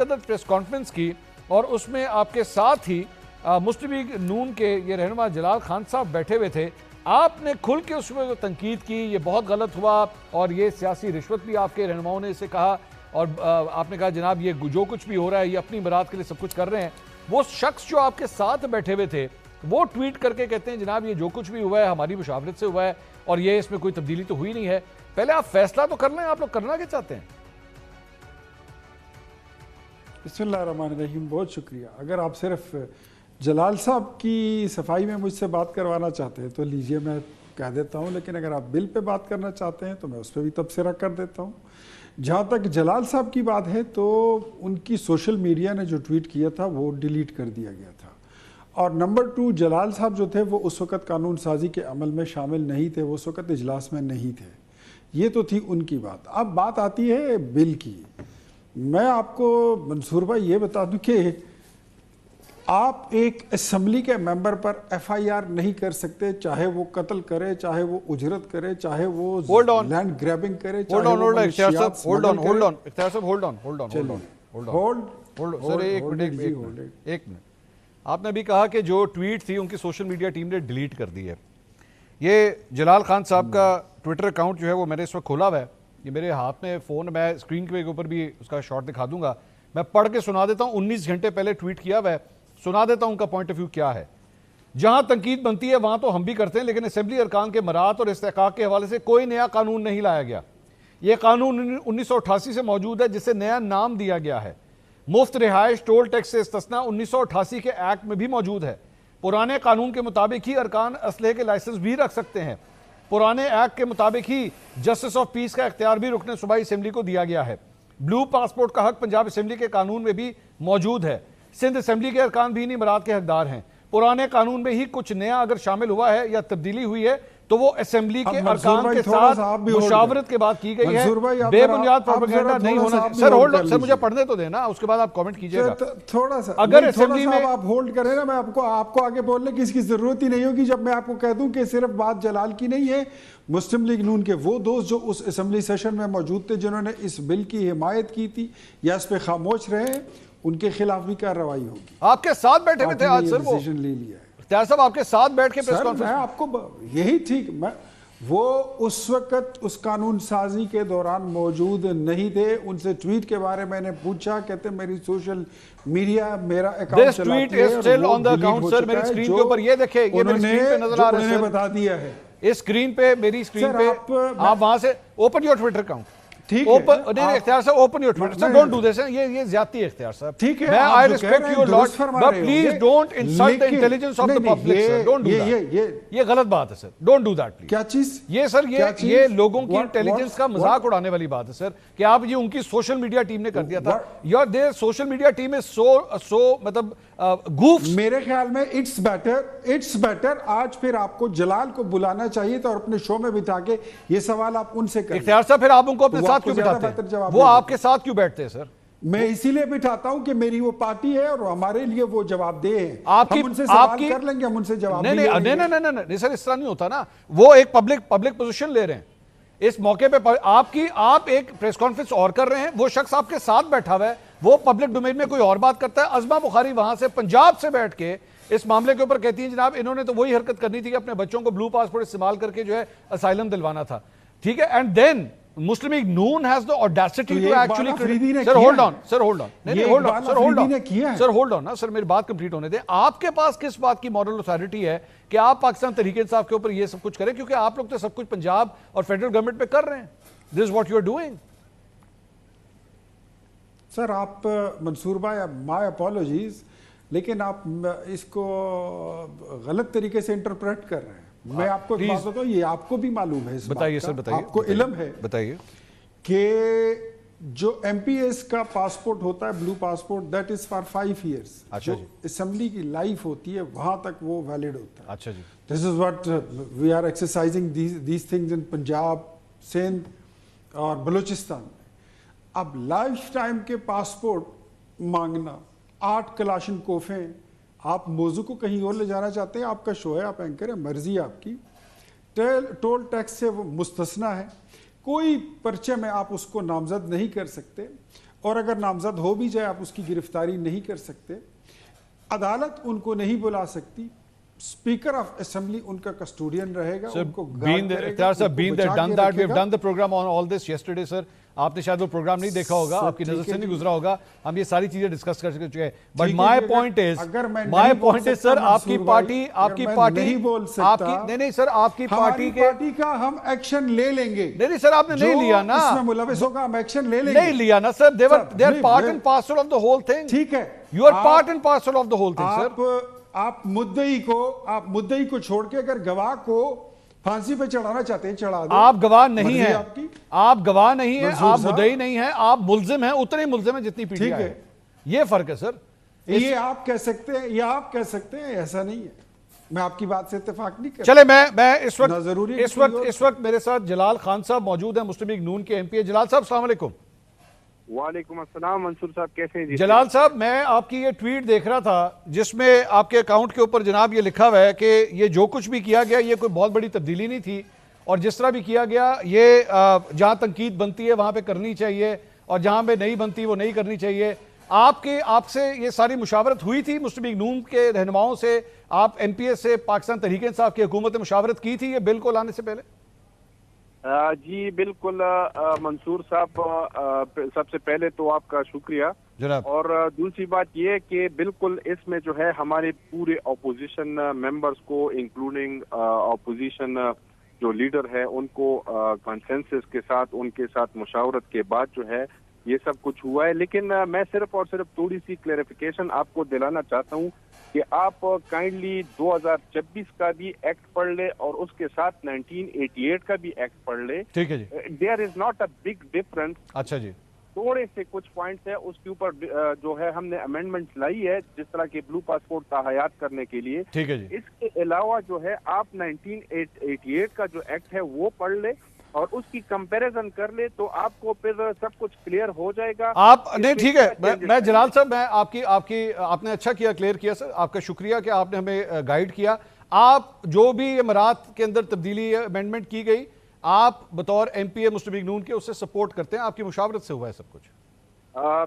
ایک عدد press conference کی اور اس میں آپ کے ساتھ ہی مسلم لیگ نون کے یہ رہنما جلال خان صاحب بیٹھے ہوئے تھے. آپ نے کھل کے اس میں تنقید کی, یہ بہت غلط ہوا اور یہ سیاسی رشوت بھی آپ کے رہنماؤں نے اسے کہا, اور آپ نے کہا جناب یہ جو کچھ بھی ہو رہا ہے یہ اپنی برات کے لیے سب کچھ کر رہے ہیں. وہ شخص جو آپ کے ساتھ بیٹھے ہوئے تھے وہ ٹویٹ کر کے کہتے ہیں جناب یہ جو کچھ بھی ہوا ہے ہماری مشاورت سے ہوا ہے اور یہ اس میں کوئی تبدیلی تو ہوئی نہیں ہے. پہلے آپ فیصلہ تو کر لیں, آپ لوگ کرنا کیا چاہتے ہیں؟ بسم اللہ الرحمن الرحیم. بہت شکریہ. اگر آپ صرف جلال صاحب کی صفائی میں مجھ سے بات کروانا چاہتے ہیں تو لیجئے, میں کہہ دیتا ہوں, لیکن اگر آپ بل پہ بات کرنا چاہتے ہیں تو میں اس پہ بھی تبصرہ کر دیتا ہوں. جہاں تک جلال صاحب کی بات ہے تو ان کی سوشل میڈیا نے جو ٹویٹ کیا تھا وہ ڈیلیٹ کر دیا گیا تھا. اور نمبر 2, جلال صاحب جو تھے وہ اس وقت قانون سازی کے عمل میں شامل نہیں تھے, وہ اس وقت اجلاس میں نہیں تھے. یہ تو تھی ان کی بات. اب بات آتی ہے بل کی. میں آپ کو منصور بھائی یہ بتا دوں کہ آپ ایک اسمبلی کے ممبر پر ایف آئی آر نہیں کر سکتے, چاہے وہ قتل کرے, چاہے وہ اجرت کرے, چاہے وہ لینڈ گریبنگ کرے, ایک منٹ. آپ نے بھی کہا کہ جو ٹویٹ تھی ان کی سوشل میڈیا ٹیم نے ڈیلیٹ کر دی ہے. یہ جلال خان صاحب کا ٹویٹر اکاؤنٹ جو ہے وہ میں نے اس وقت کھولا ہوا ہے, یہ میرے ہاتھ میں فون, میں اسکرین کے اوپر بھی اس کا شارٹ دکھا دوں گا. میں پڑھ کے سنا دیتا ہوں, 19 گھنٹے پہلے ٹویٹ کیا ہوا ہے, سنا دیتا ہوں ان کا پوائنٹ آف ویو کیا ہے. جہاں تنقید بنتی ہے وہاں تو ہم بھی کرتے ہیں, لیکن اسمبلی ارکان کے مراعات اور استحقاق کے حوالے سے کوئی نیا قانون نہیں لایا گیا. یہ قانون 1988 سے موجود ہے جسے نیا نام دیا گیا ہے. مفت رہائش ٹول ٹیکس سے استثنا 1988 کے ایکٹ میں بھی موجود ہے. پرانے قانون کے مطابق ہی ارکان اسلحے کے لائسنس بھی رکھ سکتے ہیں. پرانے ایکٹ کے مطابق ہی جسٹس آف پیس کا اختیار بھی رکن صوبائی اسمبلی کو دیا گیا ہے. بلو پاسپورٹ کا حق پنجاب اسمبلی کے قانون میں بھی موجود ہے. سندھ اسمبلی کے ارکان بھی انہی مراد کے حقدار ہیں. پرانے قانون میں ہی کچھ نیا اگر شامل ہوا ہے یا تبدیلی ہوئی ہے تو وہ اسمبلی کے ارکان کے ساتھ مشاورت کے بعد کی گئی ہے. بے بنیاد پروپیگنڈا نہیں ہونا. سر مجھے پڑھنے تو دینا, اس کے بعد آپ کامنٹ کیجئے گا. تھوڑا سا اگر اسمبلی میں آپ ہولڈ کریں نا, میں آپ کو آگے بولنے کی اس کی ضرورت ہی نہیں ہوگی جب میں آپ کو کہہ دوں کہ صرف بات جلال کی نہیں ہے. مسلم لیگ نون کے وہ دوست جو اس اسمبلی سیشن میں موجود تھے جنہوں نے اس بل کی حمایت کی تھی یا اس پہ خاموش رہے, ان کے خلاف بھی کارروائی ہوگی. آپ کے ساتھ بیٹھے ہوئے تھے آج سر, وہ ڈیسیژن لے لیا ہے. اختیار صاحب آپ کے ساتھ بیٹھ کے پریس کانفرنس میں آپ کو یہی ٹھیک, وہ اس وقت اس قانون سازی کے دوران موجود نہیں تھے. ان سے ٹویٹ کے بارے میں نے پوچھا, کہتے میری سوشل میڈیا میرا اکاؤنٹ چلاتی ہے اور وہ ڈیلیٹ ہو چکا ہے, جو انہوں نے بتا دیا ہے. اس اسکرین پہ, میری اسکرین پہ آپ وہاں سے اوپن یور ٹویٹر اکاؤنٹ. ٹھیک ہے اختیار صاحب, open your Twitter. Sir don't do this, یہ زیادتی ہے اختیار صاحب. ٹھیک ہے, میں I respect you lot, but please don't insult the intelligence of the public sir. Don't do that, یہ غلط بات ہے sir. Don't do that please. کیا چیز یہ سر, یہ لوگوں کی انٹیلیجنس کا مذاق اڑانے والی بات ہے سر, کہ آپ یہ ان کی سوشل میڈیا ٹیم نے کر دیا تھا. Your their social media team is so مطلب گوف. میرے خیال میں اٹس بیٹر آج پھر آپ کو جلال کو بلانا چاہیے تھا اور اپنے شو میں بٹھا کے یہ سوال آپ ان سے کریں. اختیار صاحب پھر آپ ان کو اپنے ساتھ کیوں بٹھاتے ہیں؟ وہ آپ کے ساتھ کیوں بیٹھتے ہیں سر؟ میں اسی لیے بٹھاتا ہوں کہ میری وہ پارٹی ہے اور ہمارے لیے وہ جواب دہ ہیں. ہم ان سے سوال کر لیں گے, ہم ان سے جواب بھی لیں گے. نہیں سر, اس طرح نہیں ہوتا نا. وہ ایک پبلک پوزیشن لے رہے ہیں اس موقع پہ. آپ ایک پریس کانفرنس اور کر رہے ہیں, وہ شخص آپ کے ساتھ بیٹھا ہوا ہے, وہ پبلک ڈومین میں کوئی اور بات کرتا ہے. عظمہ بخاری وہاں سے پنجاب سے بیٹھ کے اس معاملے کے اوپر کہتی ہیں جناب انہوں نے تو وہی حرکت کرنی تھی کہ اپنے بچوں کو بلو پاسپورٹ استعمال کر کے جو ہے اسائلم دلوانا تھا. ٹھیک ہے, and then Muslim League Noon has the audacity to actually sir hold on sir میری بات کمپلیٹ ہونے دیں. آپ کے پاس کس بات کی مورل اتھارٹی ہے کہ آپ پاکستان تحریک انصاف کے اوپر یہ سب کچھ کریں, کیونکہ آپ لوگ تو سب کچھ پنجاب اور فیڈرل گورنمنٹ پہ کر رہے ہیں. this is what you are doing. سر آپ منصور بھائی, my apologies, لیکن آپ اس کو غلط طریقے سے انٹرپریٹ کر رہے ہیں. میں آپ کو بات بتاؤں, یہ آپ کو بھی معلوم ہے, بتائیے سر, بتائیے, آپ کو علم ہے, بتائیے کہ جو ایم پی ایس کا پاسپورٹ ہوتا ہے blue passport, that is for 5 years. جو اسمبلی کی لائف ہوتی ہے وہاں تک وہ ویلڈ ہوتا ہے. اچھا جی, this is what we are exercising these things in Punjab, Sindh اور بلوچستان میں. اب لائف ٹائم کے پاسپورٹ مانگنا, 8 کلاشن کوفیں, آپ موضوع کو کہیں اور لے جانا چاہتے ہیں, آپ کا شو ہے, آپ اینکر ہیں, مرضی ہے آپ کی. ٹول ٹیکس سے وہ مستثنا ہے, کوئی پرچے میں آپ اس کو نامزد نہیں کر سکتے. اور اگر نامزد ہو بھی جائے آپ اس کی گرفتاری نہیں کر سکتے، عدالت ان کو نہیں بلا سکتی، اسپیکر آف اسمبلی ان کا کسٹوڈین رہے گا، ان کو گارڈ کرے گا، اختیار صاحب, ان کو been there, بچا done کے that. رکھے We've God. done the program on all this yesterday, sir. آپ نے شاید وہ پروگرام نہیں دیکھا ہوگا, آپ کی نظر سے نہیں گزرا ہوگا, ہم یہ ساری چیزیں ڈسکس کر چکے ہیں. بٹ مائی پوائنٹ از سر, آپ کی پارٹی نہیں بول سکتا، نہیں سر, آپ کی ہماری پارٹی کا ہم ایکشن لے لیں گے. نہیں سر, آپ نے نہیں لیا نا, اس میں ملوث ہوگا ہم ایکشن لے لیں گے. نہیں لیا نا سر, they are part and parcel of the whole thing. ٹھیک ہے, You are part and parcel of the whole thing, sir. آپ مدعی کو چھوڑ کے اگر گواہ کو پھانسی پہ چڑھانا چاہتے ہیں چڑھا دیں. آپ گواہ نہیں ہیں, آپ گواہ نہیں ہیں, منظور آپ صاحب, مدعی نہیں ہیں, آپ ملزم ہیں, اتنے ہی ملزم ہیں جتنی پی ٹی آئی ہے. یہ فرق ہے سر. یہ آپ کہہ سکتے ہیں, یہ آپ کہہ سکتے ہیں, ایسا نہیں ہے. میں آپ کی بات سے اتفاق نہیں کرتا. چلے میں اس وقت میرے ساتھ جلال خان صاحب موجود ہیں, مسلم لیگ نون کے ایم پی ہے. جلال صاحب السلام علیکم. وعلیکم السلام منصور صاحب, کیسے ہیں جی؟ جلال صاحب, میں آپ کی یہ ٹویٹ دیکھ رہا تھا جس میں آپ کے اکاؤنٹ کے اوپر جناب یہ لکھا ہوا ہے کہ یہ جو کچھ بھی کیا گیا یہ کوئی بہت بڑی تبدیلی نہیں تھی, اور جس طرح بھی کیا گیا یہ جہاں تنقید بنتی ہے وہاں پہ کرنی چاہیے, اور جہاں پہ نہیں بنتی وہ نہیں کرنی چاہیے. آپ سے یہ ساری مشاورت ہوئی تھی مسلم لیگ نون کے رہنماؤں سے, آپ ایم پی ایس سے پاکستان تحریک انصاف کی حکومت نے مشاورت کی تھی یہ بل کو لانے سے پہلے؟ جی بالکل منصور صاحب, سب سے پہلے تو آپ کا شکریہ جناب, اور دوسری بات یہ کہ بالکل اس میں جو ہے ہمارے پورے اپوزیشن ممبرز کو انکلوڈنگ اپوزیشن جو لیڈر ہے ان کو کنسنسس کے ساتھ ان کے ساتھ مشاورت کے بعد جو ہے یہ سب کچھ ہوا ہے. لیکن میں صرف اور صرف تھوڑی سی کلیریفیکیشن آپ کو دلانا چاہتا ہوں کہ آپ کائنڈلی 2026 کا بھی ایکٹ پڑھ لے اور اس کے ساتھ 1988 کا بھی ایکٹ پڑھ لے. ٹھیک ہے جی, there is not a big difference. اچھا جی, تھوڑے سے کچھ پوائنٹس ہیں اس کے اوپر جو ہے ہم نے امینڈمنٹ لائی ہے, جس طرح کے بلو پاسپورٹ تاحیات کرنے کے لیے. ٹھیک ہے جی. اس کے علاوہ جو ہے آپ 1988 کا جو ایکٹ ہے وہ پڑھ لے اور اس کی کمپیریزن کر لے تو آپ کو پھر سب کچھ کلیئر ہو جائے گا. آپ نہیں, ٹھیک ہے, میں جلال صاحب, میں آپ نے اچھا کیا کلیئر کیا سر, آپ کا شکریہ کہ آپ نے ہمیں گائیڈ کیا. آپ جو بھی امارات کے اندر تبدیلی امینڈمنٹ کی گئی آپ بطور ایم پی اے مسلم لیگ نون کے اس سے سپورٹ کرتے ہیں, آپ کی مشاورت سے ہوا ہے سب کچھ؟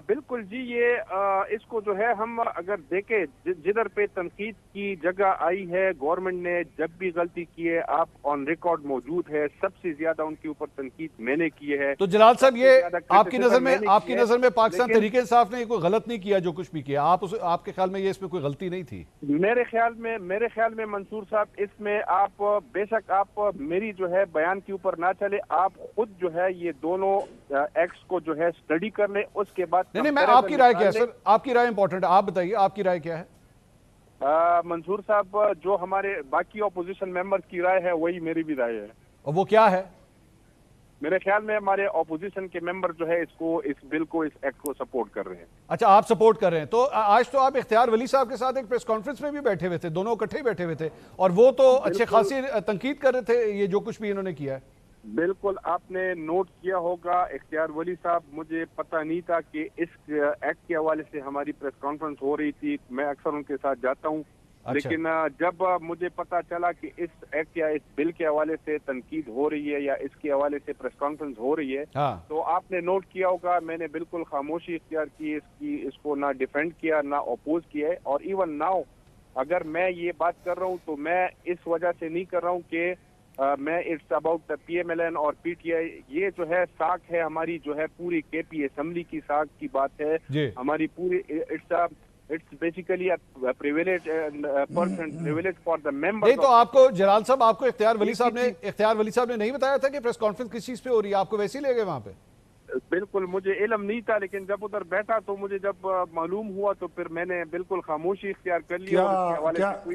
بالکل جی, یہ اس کو جو ہے ہم اگر دیکھیں جدھر پہ تنقید کی جگہ آئی ہے, گورنمنٹ نے جب بھی غلطی کی ہے آپ آن ریکارڈ موجود ہے, سب سے زیادہ ان کے اوپر تنقید میں نے کی ہے. تو جلال صاحب یہ آپ کی نظر میں پاکستان تحریک انصاف نے کوئی غلط نہیں کیا جو کچھ بھی کیا, آپ کے خیال میں یہ اس میں کوئی غلطی نہیں تھی؟ میرے خیال میں منصور صاحب اس میں آپ بے شک آپ میری جو ہے بیان کے اوپر نہ چلے, آپ خود جو ہے یہ دونوں ایکٹس کو جو ہے اسٹڈی کر لیں, اس کے بعد نہیں میں آپ کی رائے کیا ہے سر, آپ کی رائے امپورٹنٹ ہے, آپ بتائیے آپ کی رائے کیا ہے؟ منصور صاحب جو ہمارے باقی اپوزیشن ممبرز کی رائے ہے وہی میری بھی رائے ہے. اور وہ کیا ہے؟ میرے خیال میں ہمارے اپوزیشن کے ممبر جو ہے اس بل کو, اس ایکٹ کو سپورٹ کر رہے ہیں. اچھا, آپ سپورٹ کر رہے ہیں. تو آج تو آپ اختیار ولی صاحب کے ساتھ ایک پریس کانفرنس میں بھی بیٹھے ہوئے تھے, دونوں اکٹھے بیٹھے ہوئے تھے, اور وہ تو اچھے خاصی تنقید کر رہے تھے یہ جو کچھ بھی انہوں نے کیا ہے. بالکل آپ نے نوٹ کیا ہوگا اختیار ولی صاحب, مجھے پتہ نہیں تھا کہ اس ایکٹ کے حوالے سے ہماری پریس کانفرنس ہو رہی تھی. میں اکثر ان کے ساتھ جاتا ہوں, لیکن جب مجھے پتہ چلا کہ اس ایکٹ یا اس بل کے حوالے سے تنقید ہو رہی ہے یا اس کے حوالے سے پریس کانفرنس ہو رہی ہے, تو آپ نے نوٹ کیا ہوگا میں نے بالکل خاموشی اختیار کی, اس کو نہ ڈیفینڈ کیا نہ اپوز کیا ہے. اور ایون ناؤ اگر میں یہ بات کر رہا ہوں تو میں اس وجہ سے نہیں کر رہا ہوں کہ میں it's about P M L N اور پی ٹی آئی, یہ جو ہے ساکھ ہے ہماری جو ہے پوری کے پی اسمبلی کی ساکھ کی بات ہے ہماری پوری. It's basically privilege privilege for the member. نہیں تو آپ کو جلال صاحب, آپ کو اختیار ولی صاحب نے نہیں بتایا تھا کہ پریس کانفرنس کس چیز پہ ہو رہی ہے, آپ کو ویسے ہی لے گئے وہاں پہ؟ بالکل مجھے علم نہیں تھا, لیکن جب ادھر بیٹھا تو مجھے جب معلوم ہوا تو پھر میں نے بالکل خاموشی اختیار کر لی.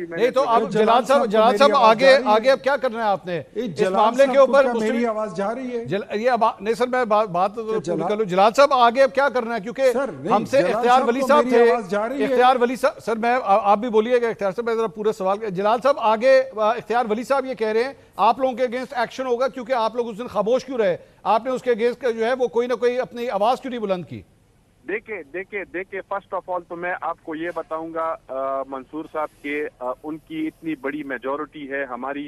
نہیں تو اب جلال صاحب آگے اب کیا کرنا ہے آپ نے اس معاملے کے اوپر؟ میری آواز جا رہی ہے یہ نہیں سر, میں بات کر لوں. جلال صاحب آگے اب کیا کرنا ہے, کیونکہ ہم سے اختیار ولی صاحب تھے, اختیار ولی صاحب, سر میں آپ بھی بولیے گا اختیار صاحب, میں ذرا پورا سوال. جلال صاحب آگے اختیار ولی صاحب یہ کہہ رہے ہیں آپ لوگوں کے اگینسٹ ایکشن ہوگا, کیونکہ آپ لوگ اس دن خاموش کیوں رہے, آپ نے اس کے اگینسٹ جو ہے وہ کوئی نہ کوئی اپنی آواز کیوں نہیں بلند کی؟ دیکھیں فرسٹ آف آل تو میں آپ کو یہ بتاؤں گا منصور صاحب کہ ان کی اتنی بڑی میجورٹی ہے, ہماری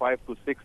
5 to 6